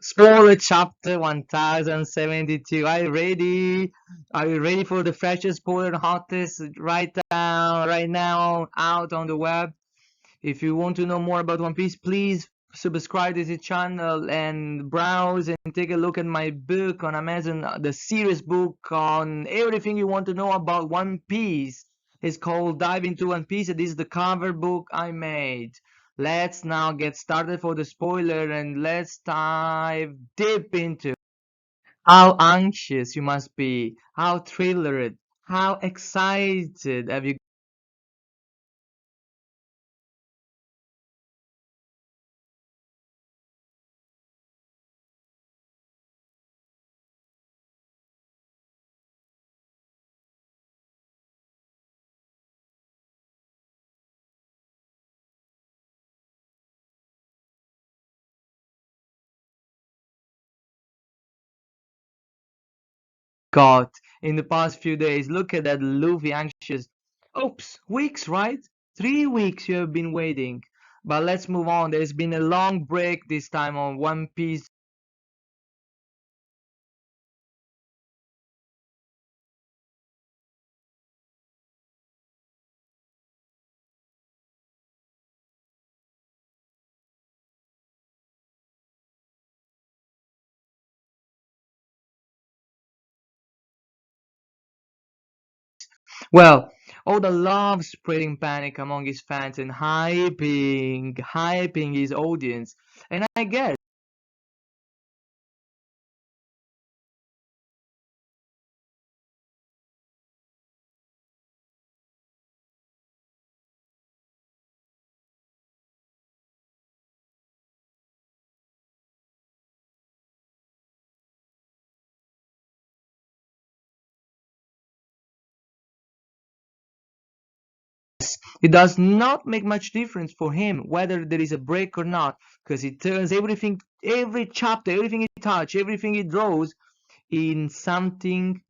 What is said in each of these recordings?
Spoiler chapter 1072. Are you ready? Are you ready for the freshest spoiler and hottest right now out on the web? If you want to know more about One Piece, please subscribe to the channel and browse and take a look at my book on Amazon, the series book on everything you want to know about One Piece. It's called Dive into One Piece, and this is the cover book I made. Let's now get started for the spoiler and let's dive deep into how anxious you must be, how thrilled, how excited have you got in the past few days. Look at that Luffy anxious. Oops, weeks, right? 3 weeks you have been waiting. But let's move on. There's been a long break this time on One Piece. Well, Oda loves spreading panic among his fans and hyping his audience. And I guess, it does not make much difference for him whether there is a break or not, because he turns everything, every chapter, everything he touches, everything he draws in something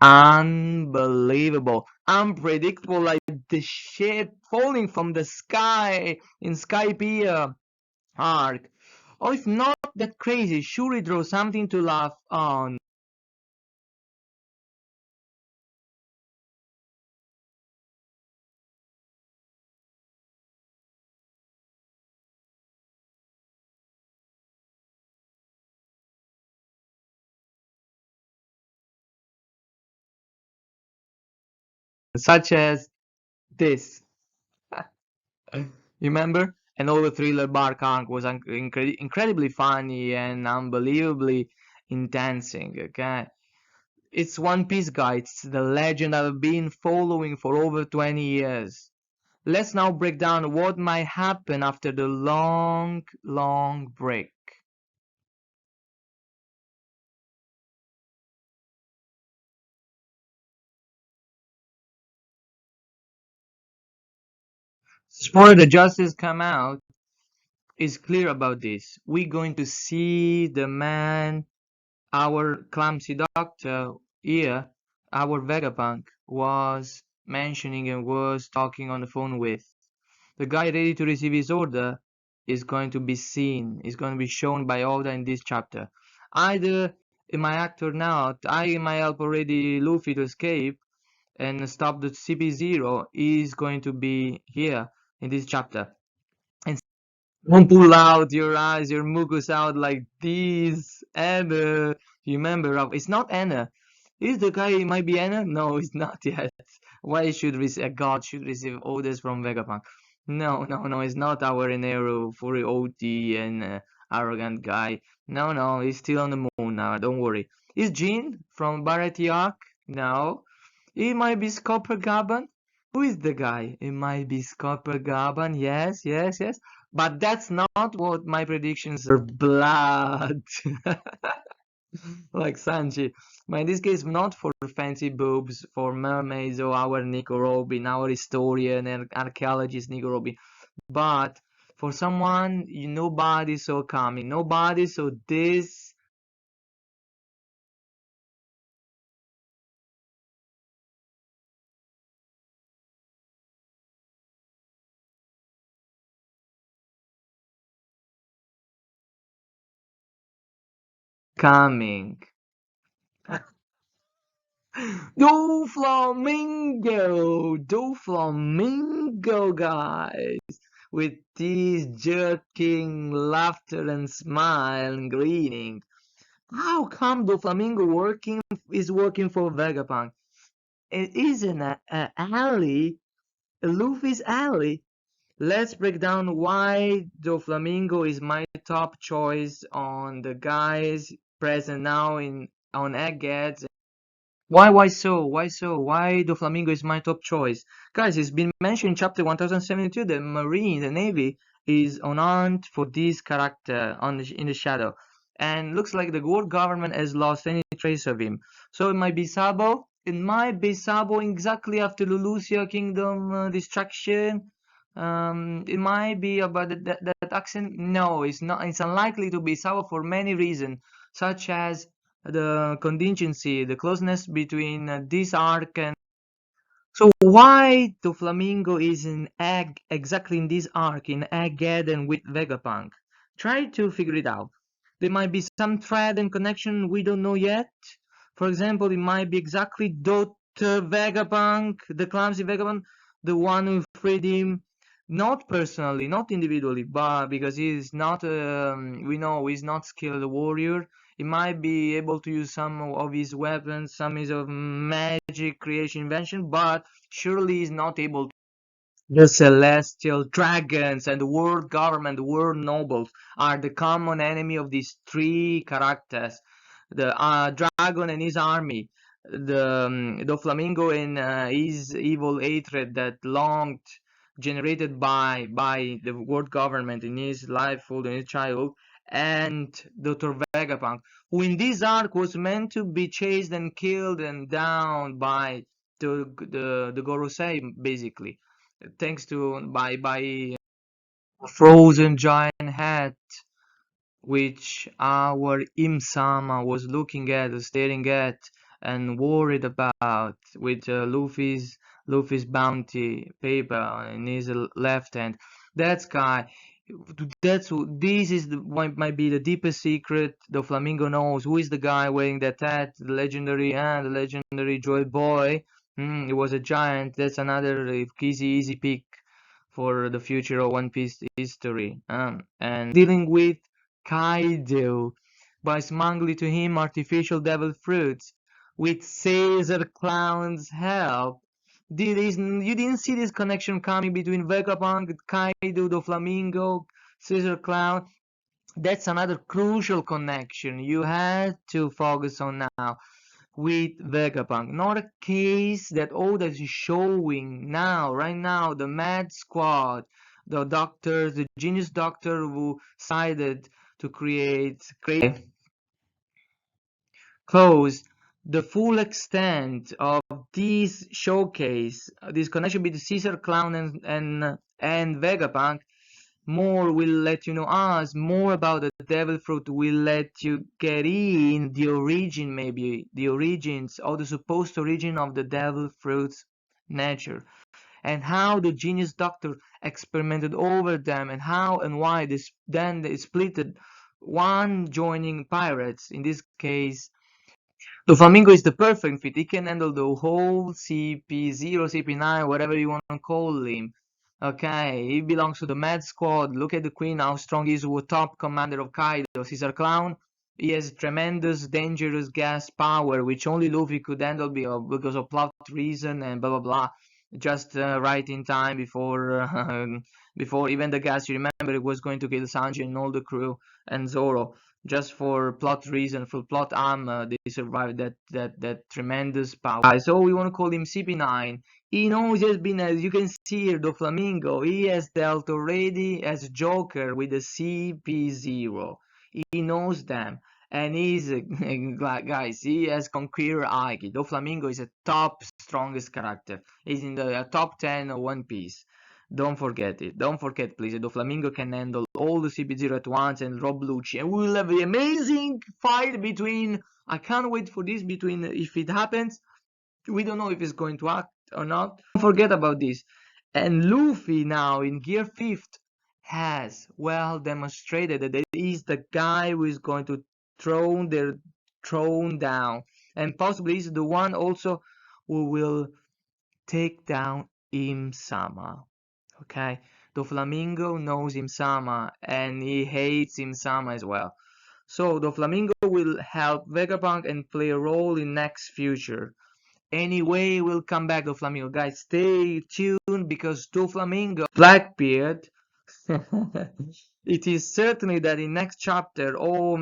unbelievable, unpredictable, like the shit falling from the sky in Skypiea arc. Or if not that crazy, surely draw something to laugh on. Such as this. You remember? And all the thriller bark arc was incredibly funny and unbelievably intensing, okay? It's One Piece, guys. It's the legend I've been following for over 20 years. Let's now break down what might happen after the long break. Spoiler, the justice come out is clear about this. We're going to see the man, our clumsy doctor here, our Vegapunk, was mentioning and was talking on the phone with. The guy ready to receive his order is going to be seen, is going to be shown by Oda in this chapter. Either in my act or not, I might help already Luffy to escape and stop the CP0 is going to be here in this chapter. And don't pull out your eyes, your mucus out like this. Anna, remember, it's not Anna. Is the guy might be Anna? No, it's not yet. Why should a god should receive orders from Vegapunk? No, it's not our Enero for OT and arrogant guy. No, he's still on the moon now. Don't worry. Is Jean from Barati Arc? No. It might be Scopper Gaban. Who is the guy? It might be Scopper Gaban. Yes. But that's not what my predictions are. Blood. like Sanji. But in this case, not for fancy boobs, for mermaids or our Nico Robin, our historian and archaeologist Nico Robin, but for someone nobody saw coming, nobody saw this coming. Do flamingo, guys, with teeth jerking, laughter and smile and grinning. How come the flamingo working for Vegapunk? It isn't a alley, a Luffy's alley. Let's break down why Doflamingo is my top choice on the guys present now in on Eggheads. Why so? Why so? Why Doflamingo is my top choice? Guys, it's been mentioned in chapter 1072 that Marine, the Navy, is on hunt for this character in the shadow. And looks like the world government has lost any trace of him. So it might be Sabo. It might be Sabo exactly after the Lucia Kingdom destruction. It might be about that accent. No, it's not. It's unlikely to be Sabo for many reasons, such as the contingency, the closeness between this arc and so why the Flamingo is in Egg exactly in this arc in Egghead with Vegapunk? Try to figure it out. There might be some thread and connection we don't know yet. For example, it might be exactly Dr. Vegapunk, the clumsy Vegapunk, the one who freed him, not personally, not individually, but because he's not, we know he's not skilled warrior. He might be able to use some of his weapons, some is of magic creation invention, but surely he's not able to. The celestial dragons and the world government, the world nobles are the common enemy of these three characters. The dragon and his army, the flamingo and his evil hatred that longed generated by the world government in his lifehood and his childhood, and Dr. Vegapunk, who in this arc was meant to be chased and killed and down by the Gorosei, basically thanks to by frozen giant hat which our Im-sama was looking at, staring at, and worried about, with Luffy's bounty paper in his left hand. That guy, this is what might be the deepest secret. The Flamingo knows who is the guy wearing that hat, the legendary Joy Boy. It was a giant. That's another easy pick for the future of One Piece history. And dealing with Kaido by smuggling to him artificial devil fruits with Caesar Clown's help. You didn't see this connection coming between Vegapunk, Kaido, the Flamingo, Caesar Clown. That's another crucial connection you had to focus on now with Vegapunk. Not a case that Oda is showing now, right now, the Mad Squad, the doctors, the genius doctor who decided to create close the full extent of this showcase, this connection between Caesar Clown and Vegapunk. More will let you know us, more about the devil fruit will let you get in the origin, maybe the origins or the supposed origin of the devil fruit's nature, and how the genius doctor experimented over them, and how and why this then they splitted, one joining pirates, in this case Doflamingo is the perfect fit. He can handle the whole CP0, CP9, whatever you want to call him. Okay, he belongs to the Mad Squad. Look at the Queen, how strong he is, with top commander of Kaido. Caesar Clown, he has tremendous, dangerous gas power, which only Luffy could handle because of plot reason and blah blah blah. Just right in time before before even the gas. You remember it was going to kill Sanji and all the crew and Zoro just for plot reason, for plot armor, they survived that tremendous power. So we want to call him CP9. He knows he has been, as you can see here, the Flamingo. He has dealt already as Joker with the CP0. He knows them. And he's guys, he has conquered Aiki. Doflamingo is a top strongest character. He's in the top 10 of One Piece. Don't forget it. Don't forget, please. Doflamingo can handle all the CP0 at once and Rob Lucci. And we will have the amazing fight between. I can't wait for this. Between, if it happens, we don't know if it's going to act or not. Don't forget about this. And Luffy now in Gear 5th has well demonstrated that he's the guy who is going to throw their throne down, and possibly he's the one also who will take down Im-sama. Okay, Doflamingo knows Im-sama and he hates Im-sama as well. So Doflamingo will help Vegapunk and play a role in next future. Anyway, we'll come back to Doflamingo. Guys, stay tuned because Doflamingo, Blackbeard, it is certainly that in next chapter, or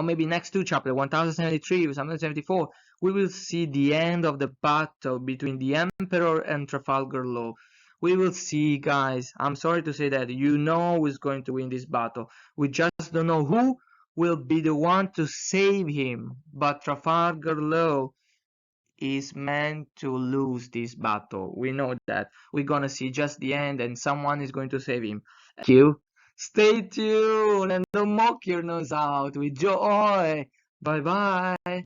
maybe next two chapters, 1073 or 1074, we will see the end of the battle between the Emperor and Trafalgar Law. We will see, guys. I'm sorry to say that. You know who's going to win this battle. We just don't know who will be the one to save him. But Trafalgar Law is meant to lose this battle. We know that. We're gonna see just the end and someone is going to save him. Thank you. Stay tuned and don't mock your nose out with joy. Bye bye.